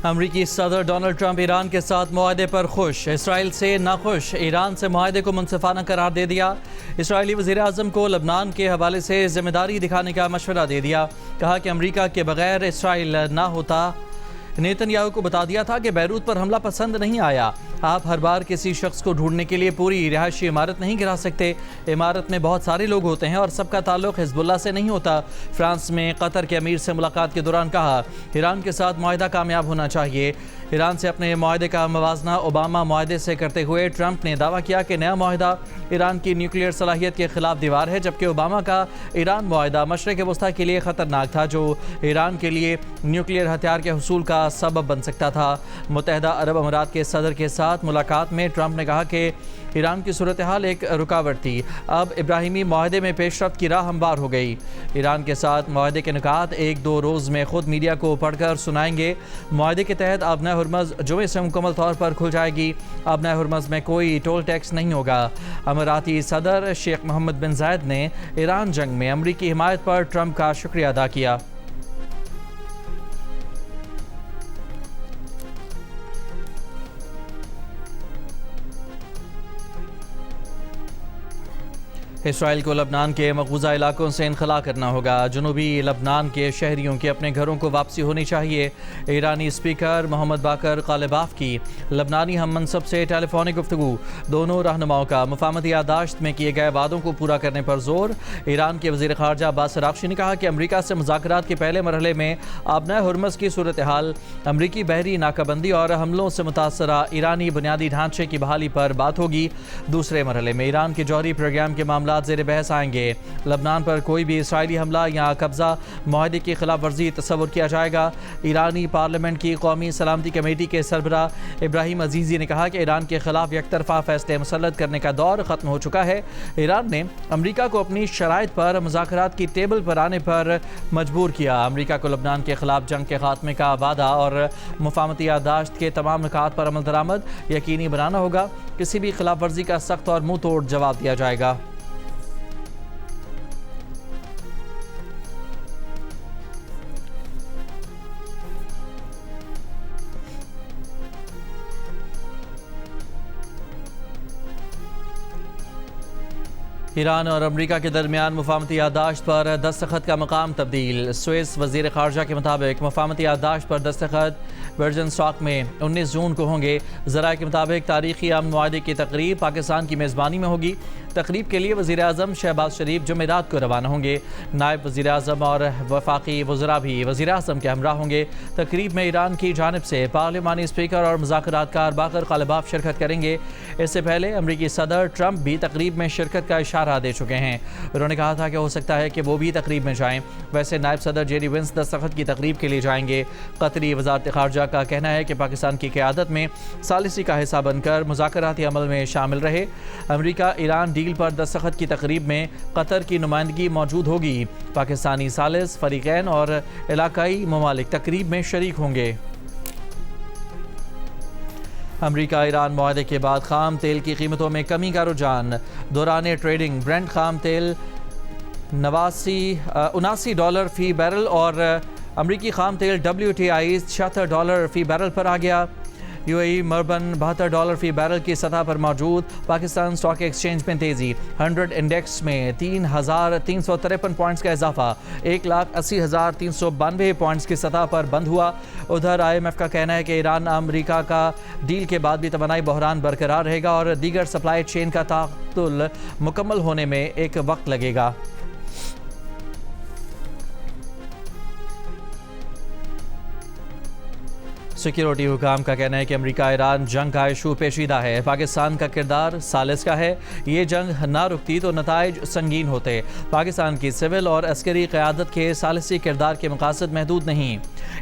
अमरीकी सदर Donald Trump Iran के साथ मुआहदे पर खुश, इसराइल से नाखुश। ईरान से मुआहदे को मुनसिफाना करार दे दिया। इसराइली वज़ीर आज़म को लबनान के हवाले से जिम्मेदारी दिखाने का मशवरा दे दिया। कहा कि अमरीका के बगैर इसराइल ना होता। नेतन्याहू को बता दिया था कि बैरूत पर हमला पसंद नहीं आया। आप हर बार किसी शख्स को ढूंढने के लिए पूरी रिहायशी इमारत नहीं गिरा सकते। इमारत में बहुत सारे लोग होते हैं और सबका ताल्लुक हिजबुल्लाह से नहीं होता। फ्रांस में कतर के अमीर से मुलाकात के दौरान कहा, ईरान के साथ मुआहदा कामयाब होना चाहिए। ईरान से अपने मुआहदे का मवाजना ओबामा मुआहदे से करते हुए ट्रंप ने दावा किया कि नया मुआहदा ईरान की न्यूक्लियर सलाहियत के खिलाफ दीवार है, जबकि ओबामा का ईरान मुआहदा मशरिक़ वस्ता के लिए ख़तरनाक था, जो ईरान के लिए न्यूक्लियर हथियार के हुसूल का सबब बन सकता था। मुत्तहिदा अरब अमीरात के सदर के साथ मुलाकात में ट्रंप ने कहा कि ईरान की सूरत हाल एक रुकावट थी, अब इब्राहिमी मुआहदे में पेशरफ्त की राह हमवार हो गई। ईरान के साथ मुआहदे के निकात एक दो रोज़ में खुद मीडिया को पढ़कर सुनाएंगे। मुआहदे के तहत अब नए हुर्मज़ जुमे से मुकम्मल तौर पर खुल जाएगी। अब नए हुर्मज़ में कोई टोल टैक्स नहीं होगा। अमीराती सदर शेख मोहम्मद बिन जायद ने ईरान जंग में अमरीकी हिमायत पर ट्रंप का शुक्रिया अदा किया। इसराइल को लबनान के मकबूजा इलाकों से इनखला करना होगा। जनूबी लबनान के शहरियों की अपने घरों को वापसी होनी चाहिए। ईरानी स्पीकर मोहम्मद बाकर कालिबाफ की लबनानी हम मनसब से टेलीफोनिक गुफ्तगू। दोनों रहनुमाओं का मुफाहमती यादाश्त में किए गए वादों को पूरा करने पर जोर। ईरान के वज़ीर ख़ारजा अब्बास अराग़ची ने कहा कि अमरीका से मुज़ाकरात के पहले मरहले में अब नए हुर्मज़ की सूरत हाल, अमरीकी बहरी नाकाबंदी और हमलों से मुतासरा ईरानी बुनियादी ढांचे की बहाली पर बात होगी। दूसरे मरहले में ईरान के जौहरी प्रोग्राम के मामला ज़ेर बहस आएंगे। लबनान पर कोई भी इसराइली हमला या कब्जा मुआहदे की खिलाफ वर्जी तस्वुर किया जाएगा। ईरानी पार्लियामेंट की कौमी सलामती कमेटी के सरबरा इब्राहिम अजीज़ी ने कहा कि ईरान के खिलाफ यकतरफा फैसले मुसल्लत करने का दौर ख़त्म हो चुका है। ईरान ने अमरीका को अपनी शराइत पर मुज़ाकरात की टेबल पर आने पर मजबूर किया। अमरीका को लबनान के खिलाफ जंग के खात्मे का वादा और मुफाहमती यादाश्त के तमाम निकात पर अमल दरामद यकीनी बनाना होगा। किसी भी खिलाफ वर्जी का सख्त और मुंह तोड़ जवाब दिया जाएगा। ईरान और अमरीका के दरमियान मुफाहमती यादाश्त पर दस्तखत का मकाम तब्दील। स्विस वज़ीर ख़ारजा के मुताबिक मुफाहमती यादाश्त पर दस्तखत बर्जनस्टॉक में 19 जून को होंगे। ज़राए के मुताबिक तारीखी अमन मुआहदे की तकरीब पाकिस्तान की मेज़बानी में होगी। तकरीब के लिए वज़ीर आज़म शहबाज शरीफ जुमेरात को रवाना होंगे। नायब वज़ीर आज़म और वफाकी वज़रा भी वज़ीर आज़म के हमरा होंगे। तकरीब में ईरान की जानिब से पार्लिमानी स्पीकर और मुज़ाकरातकार बाकर कालिबाफ शिरकत करेंगे। इससे पहले अमरीकी सदर ट्रंप भी तकरीब में शिरकत का इशारा दे चुके हैं। उन्होंने कहा था कि हो सकता है कि वो भी तकरीब में जाएं। वैसे नायब सदर जेडी विंस दस्तखत की तकरीब के लिए जाएंगे। कतरी वज़ारत ख़ारजा का कहना है कि पाकिस्तान की क़यादत में सालिसी का हिस्सा बनकर मुज़ाकराती अमल में शामिल रहे। अमरीका ईरान डील पर दस्तखत की तकरीब में कतर की नुमाइंदगी मौजूद होगी। पाकिस्तानी सालिस फरीकैन और इलाकाई ममालिक तकरीब में शरीक होंगे। अमरीका ईरान मुआहदे के बाद खाम तेल की कीमतों में कमी का रुझान। दौरान ट्रेडिंग ब्रेंट खाम तेल $79 फ़ी बैरल और अमरीकी खाम तेल WTI $76 फ़ी बैरल पर आ गया। UAE मर्बन $72 फ़ी बैरल की सतह पर मौजूद। पाकिस्तान स्टॉक एक्सचेंज में तेज़ी। 100 इंडेक्स में 3,353 पॉइंट्स का इजाफा 1,80,392 पॉइंट्स की सतह पर बंद हुआ। उधर IMF का कहना है कि ईरान अमरीका का डील के बाद भी तवानाई बहरान बरकरार रहेगा और दीगर सप्लाई चेन का ताक़ुल मुकम्मल होने में एक वक्त लगेगा। सिक्योरिटी हुकाम का कहना है कि अमरीका ईरान जंग का इशू पेचीदा है। पाकिस्तान का किरदार सालिस का है। ये जंग ना रुकती तो नताइज संगीन होते। पाकिस्तान की सिविल और अस्करी क़यादत के सालिसी किरदार के मकासद महदूद नहीं।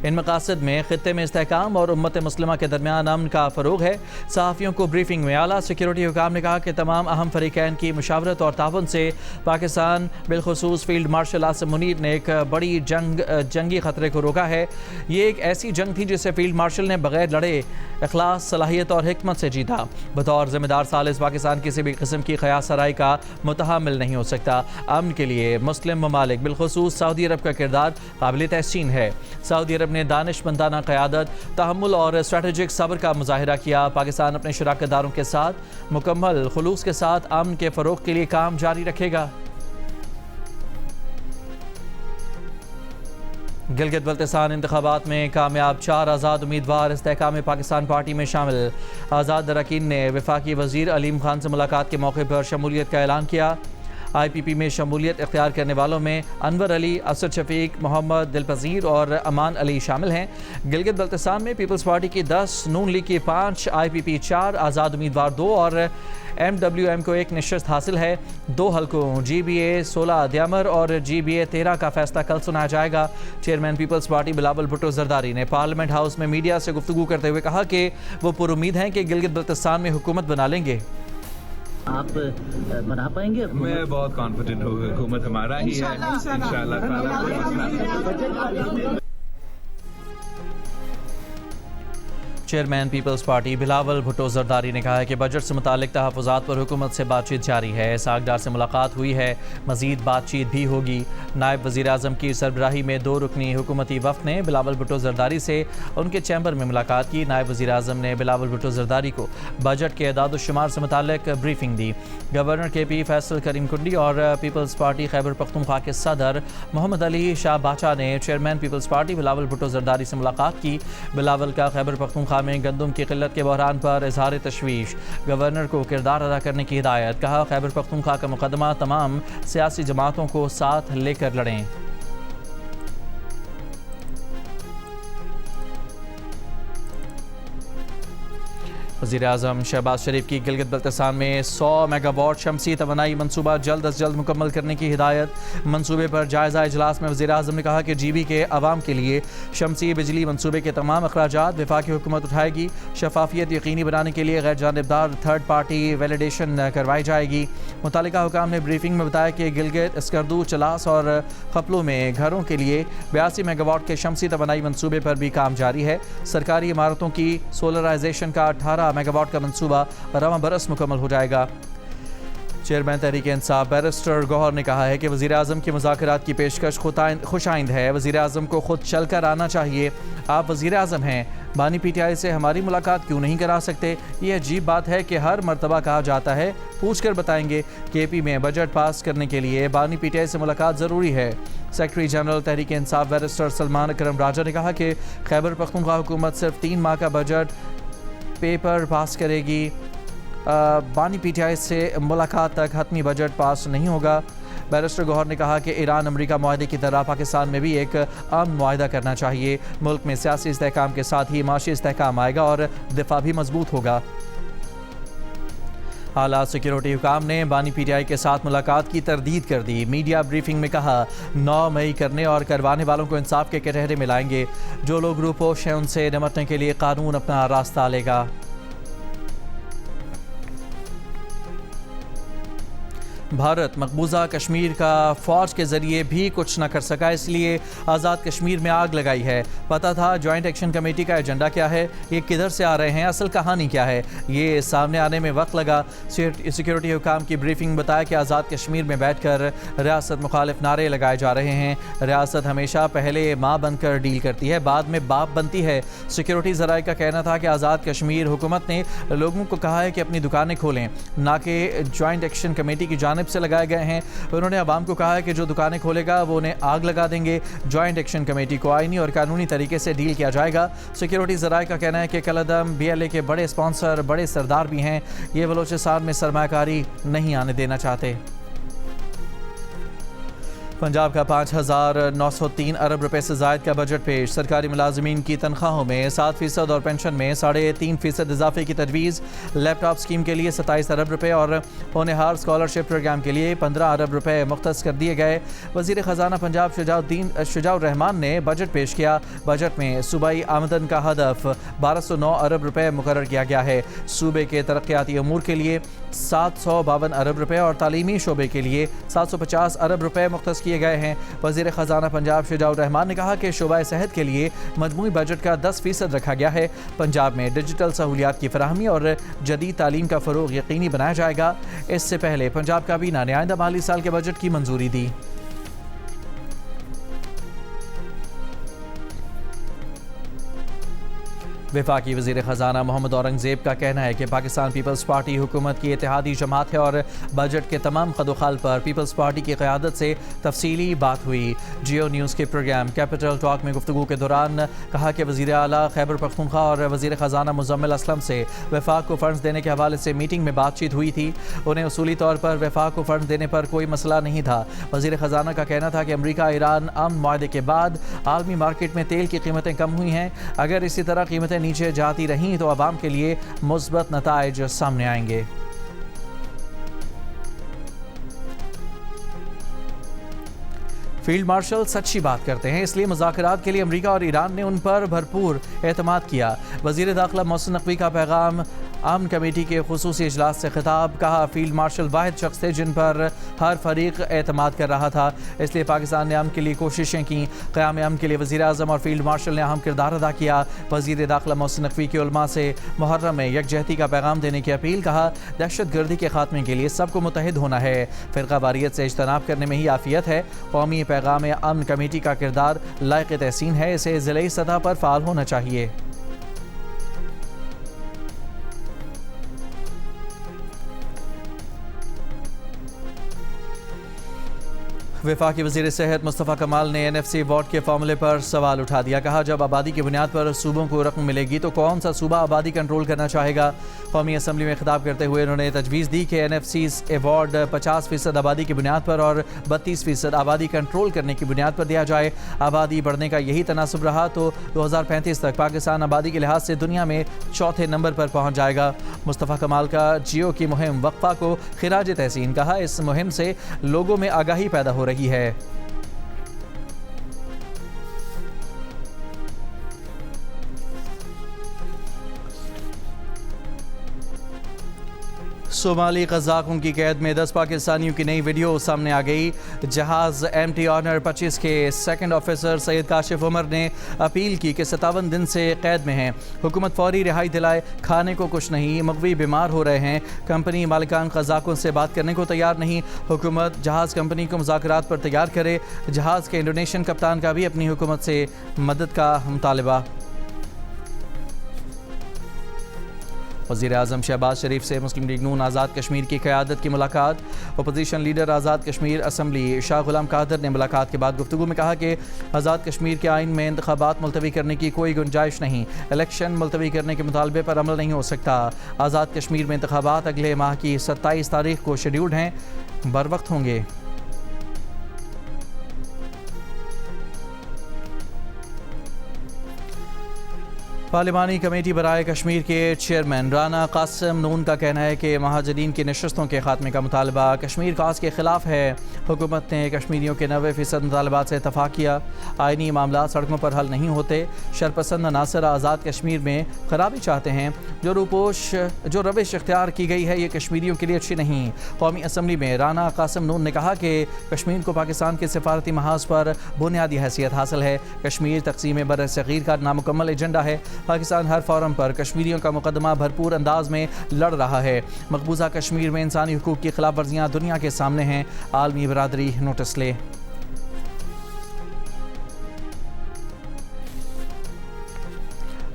इन मकासद में ख़ित्ते में इस्तेहकाम और उम्मत मुस्लिमा के दरमियान अमन का फ़रोग़ है। सहाफ़ियों को ब्रीफिंग में आला सिक्योरिटी हुकाम ने कहा कि तमाम अहम फ़रीक़ैन की मुशावरत और ताउन से पाकिस्तान बिलखुसूस फील्ड मार्शल आसिम मुनीर ने एक बड़ी जंगी ख़तरे को रोका है। ये एक ऐसी जंग थी जिसे फील्ड मार्शल ने बगैर लड़े इखलास, सलाहियत और हिकमत से जीता। बतौर ज़िम्मेदार सालिस पाकिस्तान किसी भी किस्म की ख़यास सराई का मुतहम्मिल नहीं हो सकता। अमन के लिए मुस्लिम ममालिक बिलखुसूस सऊदी अरब का किरदार काबिल तहसीन है। सऊदी सऊदी अरब ने दानिशमंदाना क़यादत, तहम्मुल और स्ट्रेटेजिक सब्र का मुजाहिरा किया। पाकिस्तान अपने शराकतदारों के साथ मुकम्मल खुलूस के साथ अमन के फ़रोग़ के लिए काम जारी रखेगा। गिलगित बल्तिस्तान इंतखाबात में कामयाब 4 आज़ाद उम्मीदवार इस्तेहकाम पाकिस्तान पार्टी में शामिल। आज़ाद अरकान ने वफाकी वज़ीर अलीम खान से मुलाकात के मौके पर शमूलियत का ऐलान किया। IPP में शमूलियत इख्तियार करने वालों में अनवर अली, असद शफीक, मोहम्मद दिलपजीर और अमान अली शामिल हैं। गिलगित बल्तिस्तान में पीपल्स पार्टी की 10, नून लीग की 5, IPP 4, आज़ाद उम्मीदवार 2 और MWM को 1 निश्चित हासिल है। 2 हलकों GBA 16 द्यामर और GBA 13 का फैसला कल सुनाया जाएगा। Chairman Peoples Party Bilawal Bhutto Zardari ने पार्लियामेंट हाउस में मीडिया से गुफ्तगू करते हुए कहा कि वो पुरुमीद हैं कि गिलगित बल्तिस्तान में हुकूमत बना लेंगे। आप बना पाएंगे? मैं बहुत कॉन्फिडेंट हूँ, हुकूमत हमारा ही है इंशाल्लाह। Chairman Peoples Party Bilawal Bhutto Zardari ने कहा है कि बजट से मुतालिक तहफ़्फ़ुज़ात पर हुकूमत से बातचीत जारी है। सागदार से मुलाकात हुई है, मज़ीद बातचीत भी होगी। नायब वज़ीर आज़म की सरबराही में 2 रुकनी हुकूमती वफ़द ने बिलावल भुट्टो जरदारी से उनके चैम्बर में मुलाकात की। नायब वज़ीर आज़म ने बिलावल भुट्टो जरदारी को बजट के एदाद शुमार से मुतालिक ब्रीफिंग दी। गवर्नर KP फैसल करीम कुंडी और पीपल्स पार्टी खैबर पख्तूनख्वा के सदर मोहम्मद अली शाह बाचा ने chairman Peoples Party Bilawal Bhutto Zardari से मुलाकात की। बिलावल का खैबर पख्तूनख्वा में गंदम की किल्लत के बहरान पर इजहार तशवीश, गवर्नर को किरदार अदा करने की हिदायत। कहा खैबर पख्तूनख्वा का मुकदमा तमाम सियासी जमातों को साथ लेकर लड़ें। वज़ीर आज़म शहबाज शरीफ की गिलगित बल्तिस्तान में 100 मेगावाट शमसी तवानाई मनसूबा जल्द अज जल्द मुकम्मल करने की हिदायत। मनसूबे पर जायज़ा इजलास में वज़ीर आज़म ने कहा कि GB के अवाम के लिए शमसी बिजली मनसूबे के तमाम अखराजात वफाकी हुकूमत उठाएगी। शफाफियत यकीनी बनाने के लिए गैर जानिबदार थर्ड पार्टी वैलिडेशन करवाई जाएगी। मुतल्लिका हुकाम ने ब्रीफिंग में बताया कि गिलगित, स्कर्दू, चलास और खपलों में घरों के लिए 82 मेगावाट के शमसी तवानाई मनसूबे पर भी काम जारी है। सरकारी इमारतों की सोलराइजेशन का 18 मेगावाट का मंसूबा रवां बरस मुकम्मल हो जाएगा। चेयरमैन तहरीक इंसाफ बैरिस्टर गौहर ने कहा है कि वज़ीर आज़म की मुज़ाकरात की पेशकश खुशाइंद है। वज़ीर आज़म को खुद चल कर आना चाहिए। आप वज़ीर आज़म हैं, बानी PTI से हमारी मुलाकात क्यों नहीं करा सकते? ये अजीब बात है कि हर मरतबा कहा जाता है पूछ कर बताएंगे। KP में बजट पास करने के लिए बानी PTI से मुलाकात ज़रूरी है। Secretary general Tehreek Insaf barrister Salman अकरम राजा ने कहा कि खैबर पख्तूनख्वा हुकूमत सिर्फ 3 माह का बजट पेपर पास करेगी। बानी PTI से मुलाकात तक हतमी बजट पास नहीं होगा। बैरिस्टर गौहर ने कहा कि ईरान अमरीका मुआहदे की तरह पाकिस्तान में भी एक अमन मुआहदा करना चाहिए। मुल्क में सियासी इस्तेहकाम के साथ ही माशी इस्तेहकाम आएगा और दिफा भी मजबूत होगा। आला सिक्योरिटी हुकाम ने बानी PTI के साथ मुलाकात की तरदीद कर दी। मीडिया ब्रीफिंग में कहा 9 मई करने और करवाने वालों को इंसाफ के कटहरे में लाएंगे। जो लोग रूपोश हैं उनसे निपटने के लिए कानून अपना रास्ता लेगा। भारत मकबूजा कश्मीर का फ़ौज के ज़रिए भी कुछ न कर सका, इसलिए आज़ाद कश्मीर में आग लगाई है। पता था जॉइंट एक्शन कमेटी का एजेंडा क्या है, ये किधर से आ रहे हैं, असल कहानी क्या है, ये सामने आने में वक्त लगा। सिक्योरिटी हुकाम की ब्रीफिंग बताया कि आज़ाद कश्मीर में बैठकर रियासत मुखालिफ नारे लगाए जा रहे हैं। रियासत हमेशा पहले माँ बनकर डील करती है, बाद में बाप बनती है। सिक्योरिटी ज़राए का कहना था कि आज़ाद कश्मीर हुकूमत ने लोगों को कहा है कि अपनी दुकानें खोलें, ना कि जॉइंट एक्शन कमेटी की जानिब से लगाए गए हैं। उन्होंने अवाम को कहा है कि जो दुकानें खोलेगा वो उन्हें आग लगा देंगे। जॉइंट एक्शन कमेटी को आईनी और कानूनी तरीके से डील किया जाएगा। सिक्योरिटी ज़राए का कहना है कि कलअदम BLA के बड़े स्पॉन्सर, बड़े सरदार भी हैं। ये बलोचिस्तान में सरमायाकारी नहीं आने देना चाहते। पंजाब का 5,903 अरब रुपए से ज़ायद का बजट पेश। सरकारी मुलाजमीन की तनख्वाहों में 7% और पेंशन में 3.5% इजाफे की तजवीज़। लैपटॉप स्कीम के लिए 27 अरब रुपए और होनहार स्कॉलरशिप प्रोग्राम के लिए 15 अरब रुपए मुख्तस कर दिए गए। वज़ीर ख़जाना पंजाब शुजाउर रहमान ने बजट पेश किया। बजट में सूबाई आमदन का हदफ 1209 अरब रुपए मुकर्रर किया गया है। सूबे के तरक्याती अमूर के लिए 752 अरब रुपए और तालीमी शोबे के लिए 750 अरब रुपए मुख्तस किए गए हैं। वज़ीर ख़जाना पंजाब शुजाउर रहमान ने कहा कि शोबा सेहत के लिए मजमूई बजट का 10% रखा गया है। पंजाब में डिजिटल सहूलियात की फराहमी और जदीद तालीम का फ़रोग़ यकीनी बनाया जाएगा। इससे पहले पंजाब काबीना ने आइंदा माली साल के बजट की मंजूरी दी। वफाकी वज़ीर ख़जाना मोहम्मद औरंगज़ेब का कहना है कि पाकिस्तान पीपल्स पार्टी हुकूमत की इत्तेहादी जमात है और बजट के तमाम खदोखाल पर पीपल्स पार्टी की क़यादत से तफसीली बात हुई। जियो न्यूज़ के प्रोग्राम कैपिटल टॉक में गुफ्तगू के दौरान कहा कि वज़ीर आला खैबर पख्तूनख्वा और वज़ीर ख़जाना मुज़म्मिल असलम से वफाक को फ़ंड्स देने के हवाले से मीटिंग में बातचीत हुई थी। उन्हें उसूली तौर पर वफाक को फ़ंड देने पर कोई मसला नहीं था। वज़ीर ख़जाना का कहना था कि अमरीका ईरान अमन मुआहदे के बाद आलमी मार्केट में तेल की कीमतें कम हुई हैं। अगर इसी तरह कीमतें नीचे जाती रहीं तो आवाम के लिए मुस्बत नताइज सामने आएंगे। फील्ड मार्शल सच्ची बात करते हैं, इसलिए मुज़ाकरात के लिए अमरीका और ईरान ने उन पर भरपूर एतमाद किया। वज़ीर दाखिला मोहसिन नकवी का पैगाम अमन कमेटी के खुसूसी इजलास से खिताब। कहा फील्ड मार्शल वाहिद शख्स थे जिन पर हर फरीक एतमाद कर रहा था, इसलिए पाकिस्तान ने अमन के लिए कोशिशें की। क़याम अमन के लिए वज़ीर आज़म और फील्ड मार्शल ने अहम किरदार अदा किया। वज़ीर दाखिला मोहसिन नकवी के उलमा से मुहर्रम में यकजहती का पैगाम देने की अपील। कहा दहशत गर्दी के खात्मे के लिए सबको मुतहद होना है, फ़िरका वारियत से इज्तनाब करने में ही आफियत है। कौमी पैगाम अमन कमेटी का किरदार लायक तहसीन है, इसे ज़िले सतह पर फ़ाल होना चाहिए। वफाकी वज़ीर सेहत मुस्तफ़ा कमाल ने NFC अवार्ड के फॉर्मूले पर सवाल उठा दिया। कहा जब आबादी की बुनियाद पर सूबों को रकम मिलेगी तो कौन सा सूबा आबादी कंट्रोल करना चाहेगा। कौमी असम्बली में खिताब करते हुए उन्होंने तजवीज़ दी कि NFC अवार्ड 50% आबादी की बुनियाद पर और 32% आबादी कंट्रोल करने की बुनियाद पर दिया जाए। आबादी बढ़ने का यही तनासब रहा तो 2035 तक पाकिस्तान आबादी के लिहाज से दुनिया में चौथे नंबर पर पहुँच जाएगा। मुस्तफ़ा कमाल का जियो की मुहिम वक्फा को खिराज तहसीन। कहा इस मुहिम से लोगों में आगाही पैदा हो रही है। सोमाली कज़ाकों की कैद में 10 पाकिस्तानियों की नई वीडियो सामने आ गई। जहाज़ MT ऑनर 25 के सेकंड ऑफिसर सैयद काशिफ उमर ने अपील की कि 57 दिन से कैद में हैं, हुकूमत फौरी रिहाई दिलाए। खाने को कुछ नहीं, मगवी बीमार हो रहे हैं। कंपनी मालिकान कज़ाकों से बात करने को तैयार नहीं। हुकूमत जहाज़ कंपनी को मुज़ाकरात पर तैयार करे। जहाज़ के इंडोनेशियन कप्तान का भी अपनी हुकूमत से मदद का मुतालबा। वज़ीर आज़म शहबाज शरीफ से मुस्लिम लीग नून आज़ाद कश्मीर की क़यादत की मुलाकात। Opposition leader Azad Kashmir assembly Shah गुलाम कादर ने मुलाकात के बाद गुफ्तगू में कहा कि आज़ाद कश्मीर के आइन में इंतखाबात मुलतवी करने की कोई गुंजाइश नहीं। इलेक्शन मुलतवी करने के मुतालबे पर अमल नहीं हो सकता। आज़ाद कश्मीर में इंतखाबात अगले माह की 27 तारीख को शेड्यूल्ड हैं, बर वक्त होंगे। पार्लिमानी कमेटी बराए कश्मीर के चेयरमैन राना कासिम नून का कहना है कि महाजरीन की नशस्तों के खात्मे का मुतालबा कश्मीर काज के खिलाफ है। हुकूमत ने कश्मीरियों के 90% मुतालबात से इतफाक़ किया। आइनी मामला सड़कों पर हल नहीं होते। शरपसंद अनासर आज़ाद कश्मीर में खराबी चाहते हैं। जो रविश इख्तियार की गई है ये कश्मीरियों के लिए अच्छी नहीं। कौमी असम्बली में राना कासिम नून ने कहा कि कश्मीर को पाकिस्तान के सिफारती महाज पर बुनियादी हैसियत हासिल है। कश्मीर तक़सीम बर-ए-सग़ीर का नामुकम्मल एजेंडा है। पाकिस्तान हर फोरम पर कश्मीरियों का मुकदमा भरपूर अंदाज में लड़ रहा है। मकबूजा कश्मीर में इंसानी हुकूक की खिलाफ वर्जियाँ दुनिया के सामने हैं। आलमी बरादरी नोटिस ले।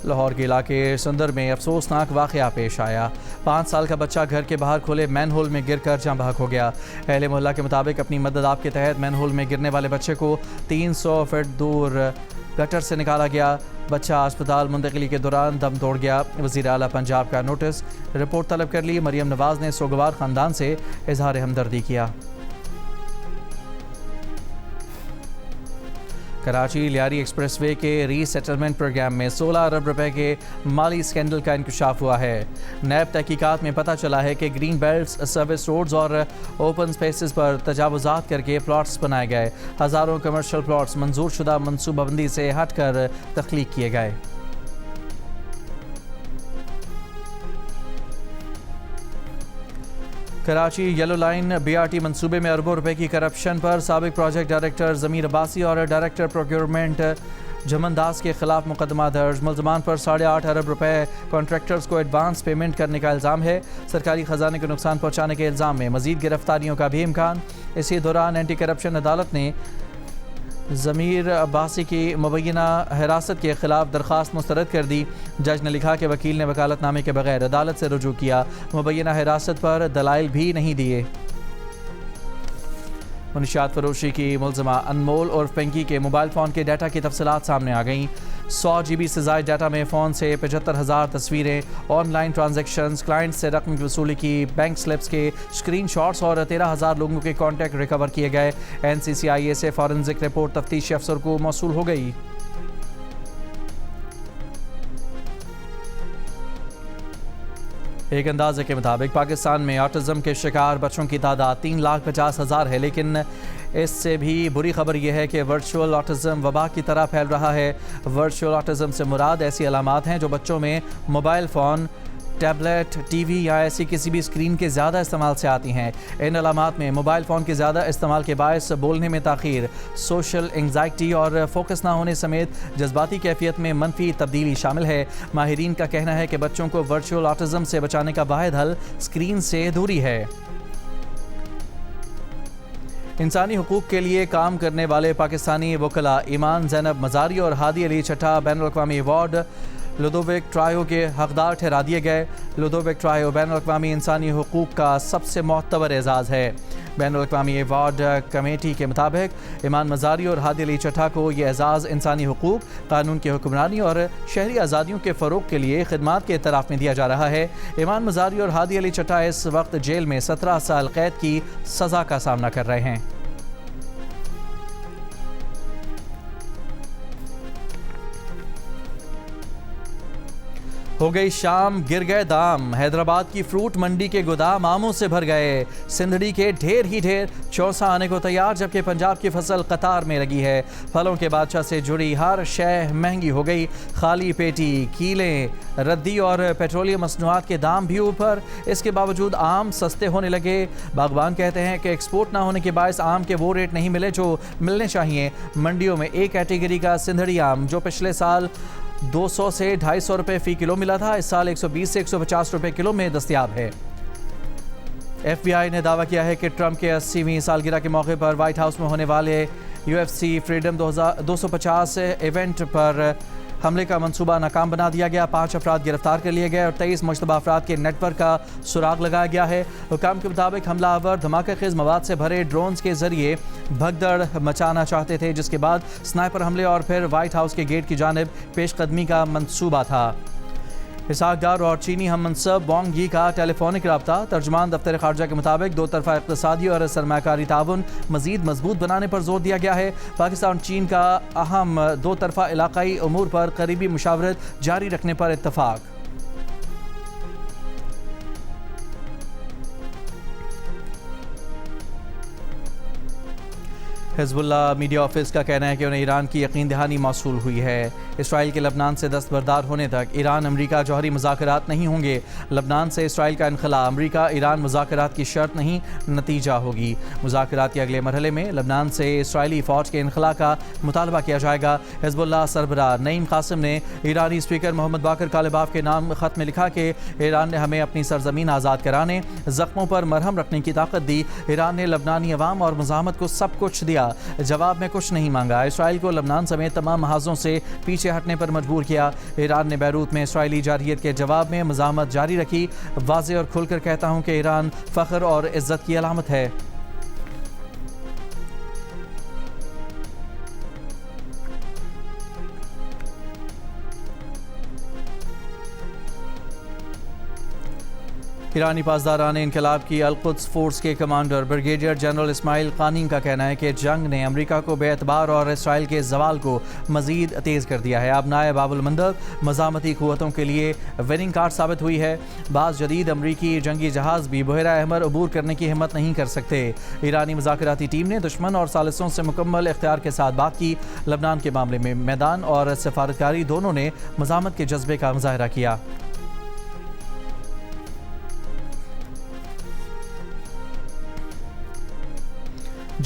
लाहौर के इलाके सुंदर में अफसोसनाक वाक़या पेश आया। 5 साल का बच्चा घर के बाहर खोले मैनहोल में गिरकर जाँ बहक हो गया। अहले मोहल्ला के मुताबिक अपनी मदद आप के तहत मैनहोल में गिरने वाले बच्चे को 300 फीट दूर गटर से निकाला गया। बच्चा अस्पताल मुंतकिली के दौरान दम तोड़ गया। वज़ीर आला पंजाब का नोटिस, रिपोर्ट तलब कर ली। मरियम नवाज़ ने सोगवार ख़ानदान से इजहार हमदर्दी किया। कराची लियारी एक्सप्रेसवे के रीसेटलमेंट प्रोग्राम में 16 अरब रुपए के माली स्कैंडल का इंकशाफ हुआ है। नैब तहकीकात में पता चला है कि ग्रीन बेल्ट्स, सर्विस रोड्स और ओपन स्पेसेस पर तजावुज़ात करके प्लॉट्स बनाए गए। हज़ारों कमर्शियल प्लॉट्स मंजूर शुदा मनसूबाबंदी से हटकर तख्लीक किए गए। कराची येलो लाइन BRT मंसूबे में अरबों रुपए की करप्शन पर साबिक प्रोजेक्ट डायरेक्टर ज़मीर अब्बासी और डायरेक्टर प्रोक्योरमेंट जमनदास के खिलाफ मुकदमा दर्ज। मुल्ज़मान पर 8.5 अरब रुपए कॉन्ट्रैक्टर्स को एडवांस पेमेंट करने का इल्ज़ाम है। सरकारी ख़जाने को नुकसान पहुँचाने के इल्ज़ाम में मज़ीद गिरफ्तारियों का भी इम्कान। इसी दौरान एंटी करप्शन अदालत ने ज़मीर अब्बासी की मुबैना हिरासत के ख़िलाफ़ दरख्वास्त मुस्तरद कर दी। जज ने लिखा कि वकील ने वकालतनामे के बगैर अदालत से रुजू किया, मुबैना हिरासत पर दलाइल भी नहीं दिए। मुनशियात फरोशी की मुलजमा अनमोल और पिंकी के मोबाइल फ़ोन के डाटा की तफसीलात सामने आ गईं। 100 GB से ज़ायद डाटा में फ़ोन से 75,000 तस्वीरें, ऑनलाइन ट्रांजैक्शंस, क्लाइंट से रकम की वसूली की, बैंक स्लिप्स के स्क्रीनशॉट्स और 13,000 लोगों के कॉन्टैक्ट रिकवर किए गए। NCCIA से फॉरेंसिक रिपोर्ट तफ्तीशी अफसर को मौसूल हो गई। एक अंदाजे के मुताबिक पाकिस्तान में ऑटिज़म के शिकार बच्चों की तादाद 3,50,000 है, लेकिन इससे भी बुरी खबर यह है कि वर्चुअल ऑटिज़म वबा की तरह फैल रहा है। वर्चुअल ऑटिज़म से मुराद ऐसी अलामात हैं जो बच्चों में मोबाइल फ़ोन, टैबलेट, टीवी या ऐसी किसी भी स्क्रीन के ज़्यादा इस्तेमाल से आती हैं। इन अलामात में मोबाइल फ़ोन के ज़्यादा इस्तेमाल के बायस बोलने में ताख़ीर, सोशल एंग्जाइटी और फोकस ना होने समेत जज्बाती कैफियत में मनफी तब्दीली शामिल है। माहिरीन का कहना है कि बच्चों को वर्चुअल ऑटिज़म से बचाने का वाहिद हल स्क्रीन से दूरी है। इंसानी हुकूक के लिए काम करने वाले पाकिस्तानी वकला ईमान ज़ैनब मज़ारी और हादी अली छठा बैनुल-अक़वामी अवार्ड लुदोविक ट्रायो के हकदार ठहरा दिए गए। लुदोविक ट्रायो बैनुल-अक़वामी इंसानी हुकूक का सबसे मोतबर एजाज़ है। बैनुल-अक़वामी अवार्ड कमेटी के मुताबिक ईमान मज़ारी और हादी अली छठा को ये एजाज़ इंसानी हुकूक, कानून की हुक्मरानी और शहरी आज़ादियों के फ़रोग के लिए खिदमात के इतराफ़ में दिया जा रहा है। ईमान मज़ारी और हादी अली छठा इस वक्त जेल में 17 साल कैद की सज़ा का सामना कर रहे हैं। हो गई शाम, गिर गए दाम। हैदराबाद की फ्रूट मंडी के गोदाम आमों से भर गए। सिंधड़ी के ढेर ही ढेर चौसा आने को तैयार, जबकि पंजाब की फसल कतार में लगी है। फलों के बादशाह से जुड़ी हर शय महंगी हो गई। खाली पेटी, कीलें, रद्दी और पेट्रोलियम मसनूआत के दाम भी ऊपर। इसके बावजूद आम सस्ते होने लगे। बागबान कहते हैं कि एक्सपोर्ट ना होने के बायस आम के वो रेट नहीं मिले जो मिलने चाहिए। मंडियों में एक कैटेगरी का सिंधड़ी आम जो पिछले साल 200 से 250 रुपये फ़ी किलो मिला था, इस साल 120 से 150 रुपये किलो में दस्तयाब है। FBI ने दावा किया है कि ट्रंप के 80वीं सालगिरह के मौके पर व्हाइट हाउस में होने वाले UFC फ्रीडम 250 इवेंट पर हमले का मंसूबा नाकाम बना दिया गया। 5 अफराद गिरफ्तार कर लिए गए और 23 मुश्तबा अफराद के नेटवर्क का सुराग लगाया गया है। हुकाम के मुताबिक हमलावर धमाका खेज मवाद से भरे ड्रोन्स के जरिए भगदड़ मचाना चाहते थे, जिसके बाद स्नाइपर हमले और फिर व्हाइट हाउस के गेट की जानिब पेशकदमी का मंसूबा था। इसहाक डार और चीनी हम मनसब वांग यी का टेलीफोनिक रब्ता। तर्जुमान दफ्तर खारजा के मुताबिक दो तरफा इक़्तिसादी और सरमाकारी ताउन मज़ीद मजबूत बनाने पर जोर दिया गया है। पाकिस्तान चीन का अहम दो तरफा इलाकाई अमूर पर करीबी मुशावरत जारी रखने पर इत्तफाक। हिज़्बुल्लाह मीडिया ऑफिस का कहना है कि उन्हें ईरान की यकीन दहानी मौसूल हुई है। इसराइल के लबनान से दस्तबरदार होने तक ईरान अमरीका जौहरी मुज़ाकरात नहीं होंगे। लबनान से इसराइल का इनखला अमरीका ईरान मुज़ाकरात की शर्त नहीं, नतीजा होगी। मुज़ाकरात के अगले मरहले में लबनान से इसराइली फ़ौज के इनखला का मुतालबा किया जाएगा। हिज़्बुल्लाह सरबराह नईम कासिम ने ईरानी स्पीकर मोहम्मद बाकर कालिबाफ के नाम ख़त में लिखा कि ईरान ने हमें अपनी सरजमीन आज़ाद कराने, ज़ख्मों पर मरहम रखने की ताकत दी। ईरान ने लबनानी अवाम और मुज़ाहमत को सब कुछ दिया, जवाब में कुछ नहीं मांगा। इसराइल को लबनान समेत तमाम महाजों से पीछे हटने पर मजबूर किया। ईरान ने बैरूत में इसराइली जारहियत के जवाब में मुज़ाहमत जारी रखी। वाज़े और खुलकर कहता हूँ कि ईरान फ़ख्र और इज़्ज़त की अलामत है। ईरानी पासदारान इनकलाब की अल-कुद्स फोर्स के कमांडर ब्रिगेडियर जनरल इस्माइल क़ानी का कहना है कि जंग ने अमरीका को बेअतबार और इसराइल के जवाल को मज़ीद तेज़ कर दिया है। अब नाए बाबुल मंदब मज़ामती क़ुव्वतों के लिए विनिंग कार्ड साबित हुई है। बाज़ जदीद अमरीकी जंगी जहाज़ भी बहरा अहमर अबूर करने की हिम्मत नहीं कर सकते। ईरानी मुज़ाकराती टीम ने दुश्मन और सालिसों से मुकम्मल इख्तियार के साथ बात की। लबनान के मामले में मैदान और सफारतकारी दोनों ने मज़ामत के जज्बे का मुज़ाहरा किया।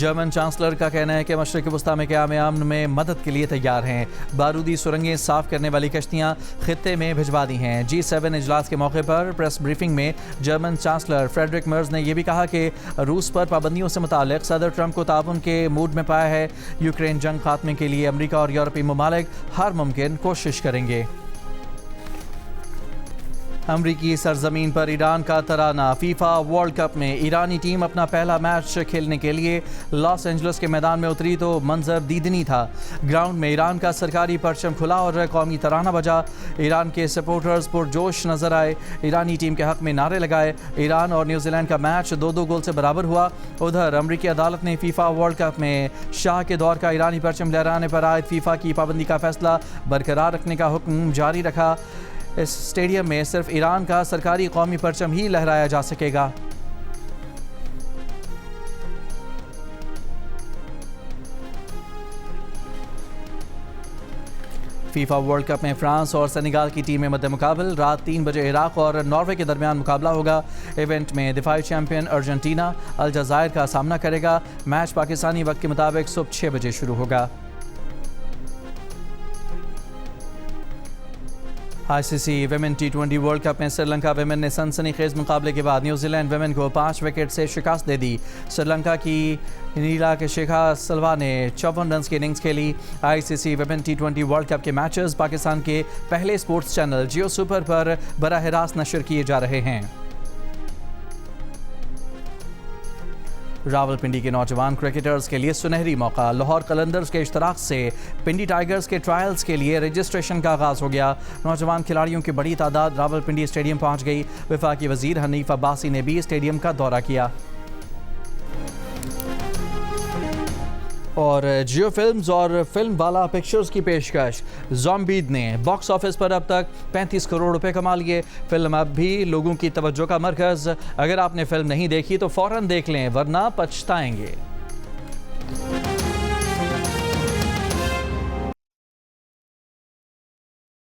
जर्मन चांसलर का कहना है कि मशरिक़ वस्ता में क़याम अमन में मदद के लिए तैयार हैं। बारूदी सुरंगें साफ करने वाली कश्तियाँ खित्ते में भिजवा दी हैं। G7 इजलास के मौके पर प्रेस ब्रीफिंग में जर्मन चांसलर फ्रेडरिक मर्ज ने यह भी कहा कि रूस पर पाबंदियों से मुतालिक सदर ट्रंप को ताउन के मूड में पाया है। यूक्रेन जंग खात्मे के लिए अमरीका और यूरोपीय ममालिक हर मुमकिन कोशिश करेंगे। अमरीकी सरजमीन पर ईरान का तराना। फीफा वर्ल्ड कप में ईरानी टीम अपना पहला मैच खेलने के लिए लॉस एंजल्स के मैदान में उतरी तो मंजर दीदनी था। ग्राउंड में ईरान का सरकारी परचम खुला और कौमी तराना बजा। ईरान के सपोर्टर्स पुरजोश नजर आए, ईरानी टीम के हक में नारे लगाए। ईरान और न्यूजीलैंड का मैच 2-2 गोल से बराबर हुआ। उधर अमरीकी अदालत ने फीफा वर्ल्ड कप में शाह के दौर का ईरानी परचम लहराने पर आयद फीफा की पाबंदी का फैसला बरकरार रखने का हुक्म जारी रखा। इस स्टेडियम में सिर्फ ईरान का सरकारी कौमी परचम ही लहराया जा सकेगा। फीफा वर्ल्ड कप में फ्रांस और सेनेगल की टीमें मद्दे मुकाबल। रात 3 बजे इराक और नॉर्वे के दरमियान मुकाबला होगा। इवेंट में दिफाई चैंपियन अर्जेंटीना अलजायर का सामना करेगा। मैच पाकिस्तानी वक्त के मुताबिक सुबह 6 बजे शुरू होगा। ICC women T20 world cup में श्रीलंका विमेन ने सनसनीखेज मुकाबले के बाद न्यूजीलैंड विमेन को 5 विकेट से शिकस्त दे दी। श्रीलंका की नीला के शेखा सलवा ने 54 रन की इनिंग्स खेली। ICC women T20 world cup के मैचेस पाकिस्तान के पहले स्पोर्ट्स चैनल जियो सुपर पर बराह रास्त नशर किए जा रहे हैं। रावलपिंडी के नौजवान क्रिकेटर्स के लिए सुनहरी मौका। लाहौर कलंदर्स के इश्तराक से पिंडी टाइगर्स के ट्रायल्स के लिए रजिस्ट्रेशन का आगाज़ हो गया। नौजवान खिलाड़ियों की बड़ी तादाद रावलपिंडी स्टेडियम पहुंच गई। वफाकी वजीर हनीफ अब्बासी ने भी स्टेडियम का दौरा किया। और जियो फिल्म्स और फिल्म वाला पिक्चर्स की पेशकश। ज़ॉम्बीद ने बॉक्स ऑफिस पर अब तक 35 करोड़ रुपए कमा लिए। फिल्म अब भी लोगों की तवज्जो का मरकज़। अगर आपने फिल्म नहीं देखी तो फ़ौरन देख लें वरना पछताएंगे।